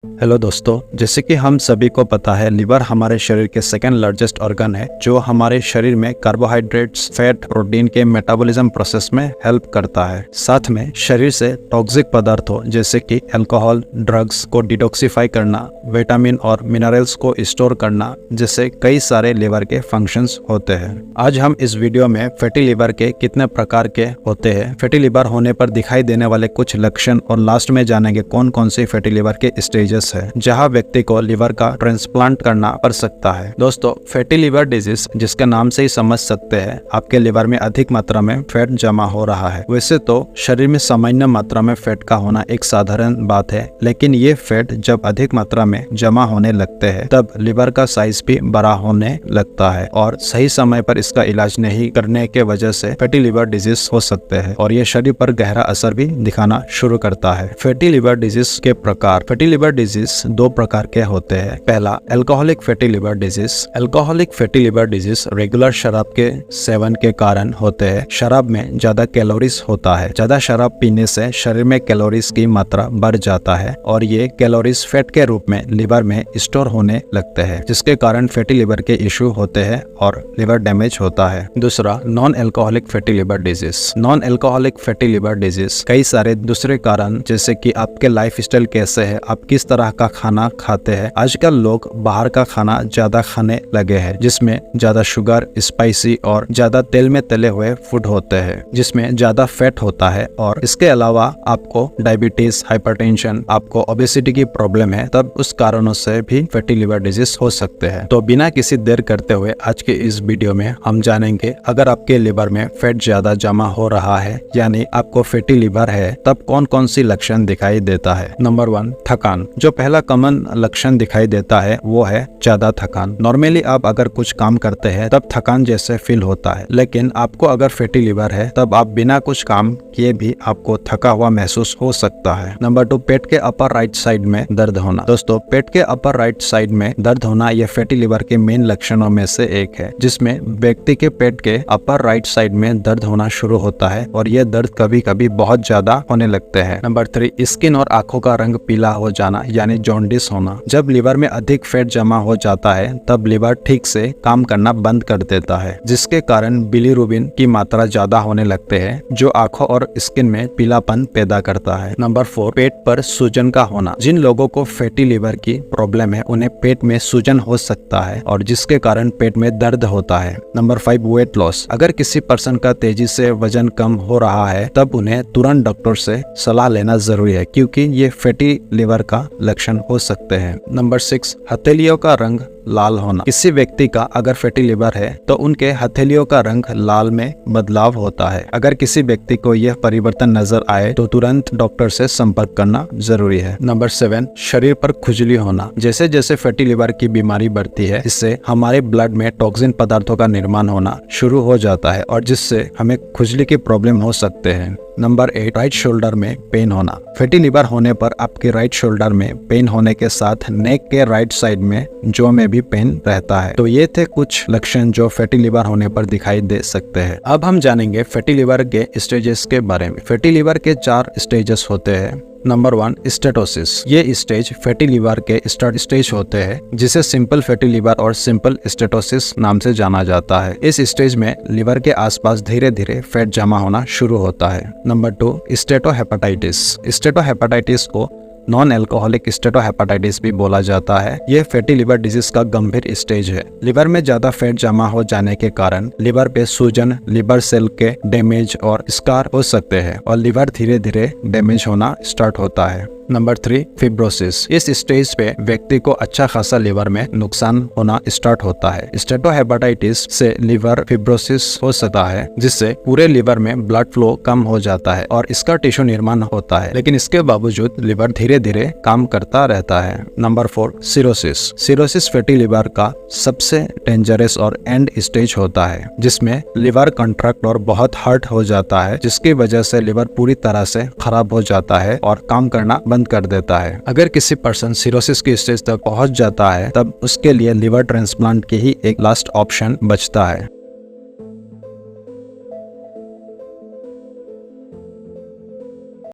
Hello दोस्तों, जैसे कि हम सभी को पता है लिवर हमारे शरीर के सेकंड लार्जेस्ट ऑर्गन है जो हमारे शरीर में कार्बोहाइड्रेट्स, फैट, प्रोटीन के मेटाबॉलिज्म प्रोसेस में हेल्प करता है। साथ में शरीर से टॉक्सिक पदार्थों जैसे कि अल्कोहल, ड्रग्स को डिटॉक्सिफाई करना, विटामिन और मिनरल्स को स्टोर करना जैसे कई सारे लिवर के फंक्शंस होते हैं। आज हम इस वीडियो में फैटी लिवर के कितने प्रकार के होते हैं, फैटी लिवर होने पर दिखाई देने वाले कुछ लक्षण और लास्ट में जानेंगे कौन कौन सी फैटी लिवर के स्टेजेस है जहां व्यक्ति को लिवर का ट्रांसप्लांट करना पड़ सकता है। दोस्तों, फैटी लिवर डिजीज जिसके नाम से ही समझ सकते हैं आपके लिवर में अधिक मात्रा में फैट जमा हो रहा है। वैसे तो शरीर में सामान्य मात्रा में फैट का होना एक साधारण बात है, लेकिन ये फैट जब अधिक मात्रा में जमा होने लगते हैं तब लिवर का साइज भी बड़ा होने लगता है और सही समय पर इसका इलाज नहीं करने के वजह से फैटी लिवर डिजीज हो सकते हैं और ये शरीर पर गहरा असर भी दिखाना शुरू करता है। फैटी लिवर डिजीज के प्रकार। फैटी लिवर डिजीज दो प्रकार के होते हैं। पहला, alcoholic fatty liver disease. Alcoholic fatty liver disease regular शराब के सेवन के कारण होते हैं। शराब में ज्यादा कैलोरीज होता है। ज्यादा शराब पीने से शरीर में कैलोरीज की मात्रा बढ़ जाता है और ये कैलोरीज फैट के रूप में लिवर में स्टोर होने लगते हैं, जिसके कारण फैटी लिवर के इश्यू होते हैं और लिवर डैमेज होता है। दूसरा, non alcoholic fatty liver disease. Non alcoholic fatty liver disease कई सारे दूसरे कारण जैसे कि आपके लाइफ स्टाइल कैसे है, आप किस तरह का खाना खाते हैं। आजकल लोग बाहर का खाना ज्यादा खाने लगे हैं जिसमें ज्यादा शुगर, स्पाइसी और ज्यादा तेल में तले हुए फूड होते हैं जिसमें ज्यादा फैट होता है। और इसके अलावा आपको डायबिटीज, हाइपरटेंशन, आपको ओबेसिटी की प्रॉब्लम है, तब उस कारणों से भी फैटी लिवर डिजीज हो सकते हैं। तो बिना किसी देर करते हुए आज के इस वीडियो में हम जानेंगे अगर आपके लिवर में फैट ज्यादा जमा हो रहा है यानी आपको फैटी लिवर है तब कौन कौन सी लक्षण दिखाई देता है। नंबर 1, थकान। जो पहला कॉमन लक्षण दिखाई देता है वो है ज्यादा थकान। नॉर्मली आप अगर कुछ काम करते हैं तब थकान जैसे फील होता है, लेकिन आपको अगर फैटी लिवर है तब आप बिना कुछ काम किए भी आपको थका हुआ महसूस हो सकता है। नंबर 2, पेट के अपर राइट साइड में दर्द होना। दोस्तों, पेट के अपर राइट साइड में दर्द होना यह फैटी लिवर के मेन लक्षणों में से एक है, जिसमें व्यक्ति के पेट के अपर राइट साइड में दर्द होना शुरू होता है और यह दर्द कभी कभी बहुत ज्यादा होने लगते हैं। नंबर 3, स्किन और आंखों का रंग पीला हो जाना यानी जॉन्डिस होना। जब लिवर में अधिक फैट जमा हो जाता है तब लिवर ठीक से काम करना बंद कर देता है, जिसके कारण बिलीरुबिन की मात्रा ज्यादा होने लगते हैं जो आंखों और स्किन में पीलापन पैदा करता है। नंबर 4, पेट पर सूजन का होना। जिन लोगों को फैटी लिवर की प्रॉब्लम है उन्हें पेट में सूजन हो सकता है और जिसके कारण पेट में दर्द होता है। Number 5, weight loss. अगर किसी पर्सन का तेजी से वजन कम हो रहा है तब उन्हें तुरंत डॉक्टर से सलाह लेना जरूरी है क्योंकि ये फैटी लिवर का लक्षण हो सकते हैं। नंबर 6, हथेलियों का रंग लाल होना। किसी व्यक्ति का अगर फैटी लिवर है तो उनके हथेलियों का रंग लाल में बदलाव होता है। अगर किसी व्यक्ति को यह परिवर्तन नजर आए तो तुरंत डॉक्टर से संपर्क करना जरूरी है। नंबर 7, शरीर पर खुजली होना। जैसे जैसे फैटी लिवर की बीमारी बढ़ती है इससे हमारे ब्लड में टॉक्सिन पदार्थों का निर्माण होना शुरू हो जाता है और जिससे हमें खुजली की प्रॉब्लम हो सकते हैं। नंबर 8, राइट शोल्डर में पेन होना। फैटी लिवर होने पर आपके राइट शोल्डर में पेन होने के साथ नेक के राइट साइड में जॉ में भी पेन रहता है। तो ये थे कुछ लक्षण जो फैटी लिवर होने पर दिखाई दे सकते हैं। अब हम जानेंगे फैटी लिवर के स्टेजेस के बारे में। फैटी लिवर के 4 स्टेजेस होते हैं। Number 1, steatosis. ये स्टेज फैटी लिवर के स्टार्ट स्टेज होते हैं जिसे सिंपल फैटी लिवर और सिंपल स्टेटोसिस नाम से जाना जाता है। इस स्टेज में लिवर के आसपास धीरे धीरे फैट जमा होना शुरू होता है। नंबर 2, स्टेटोहेपेटाइटिस। स्टेटोहेपेटाइटिस को नॉन अल्कोहलिक स्टेटोहेपेटाइटिस भी बोला जाता है। यह फैटी लिवर डिजीज का गंभीर स्टेज है। लिवर में ज्यादा फैट जमा हो जाने के कारण लिवर पे सूजन, लिवर सेल के डैमेज और स्कार हो सकते हैं और लिवर धीरे धीरे डैमेज होना स्टार्ट होता है। Number 3, fibrosis. इस स्टेज पे व्यक्ति को अच्छा खासा लिवर में नुकसान होना स्टार्ट होता है। स्टेटोहेपेटाइटिस से लिवर फिब्रोसिस हो सकता है जिससे पूरे लिवर में ब्लड फ्लो कम हो जाता है और इसका टिश्यू निर्माण होता है, लेकिन इसके बावजूद लिवर धीरे धीरे काम करता रहता है। Number 4, cirrhosis. Cirrhosis fatty liver का सबसे डेंजरस और एंड स्टेज होता है जिसमें लिवर कंट्रैक्ट और बहुत हर्ट हो जाता है, जिसकी वजह से लिवर पूरी तरह से खराब हो जाता है और काम करना बंद कर देता है। अगर किसी पर्सन सिरोसिस की स्टेज तक पहुंच जाता है तब उसके लिए लिवर ट्रांसप्लांट की ही एक लास्ट ऑप्शन बचता है।